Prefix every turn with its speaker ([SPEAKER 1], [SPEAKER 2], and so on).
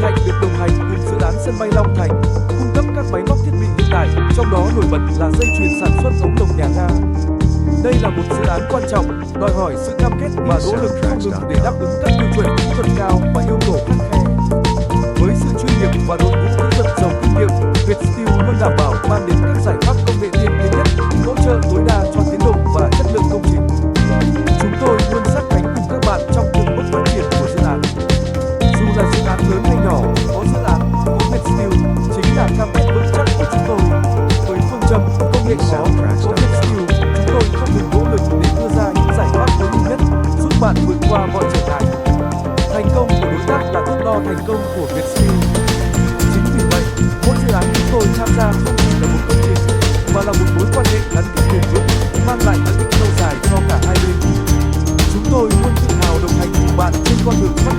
[SPEAKER 1] hạnh được đồng hành cùng dự án sân bay Long Thành, cung cấp các máy móc thiết bị hiện đại, trong đó nổi bật là dây chuyền sản xuất ống đồng nhà ga. Đây là một dự án quan trọng, đòi hỏi sự cam kết và nỗ lực không ngừng để đáp ứng các tiêu chuẩn kỹ thuật cao và yêu cầu khắt khe. Với sự chuyên nghiệp và đội ngũ kỹ thuật giàu kinh nghiệm, Vietsteel luôn đảm bảo mang đến các giải pháp công nghệ tiên tiến nhất, hỗ trợ tối đa cho tiến độ và chất lượng công trình. Chúng tôi luôn sát cánh cùng các bạn trong từng bước phát triển của dự án. Dù là dự án lớn hay nhỏ, có dự án của Vietsteel chính là cam kết vững chắc của chúng tôi. Với phương châm công nghệ có Vietsteel, chúng tôi không ngừng nỗ lực để đưa ra những giải pháp tối ưu nhất, giúp bạn vượt qua mọi trở ngại. Thành công của đối tác là thước đo thành công của Vietsteel. Chính vì vậy, mỗi dự án chúng tôi tham gia không chỉ là một công trình, mà là một mối quan hệ gắn kết bền vững, mang lại lợi ích lâu dài cho cả hai bên. Chúng tôi luôn tự hào đồng hành cùng bạn trên con đường phát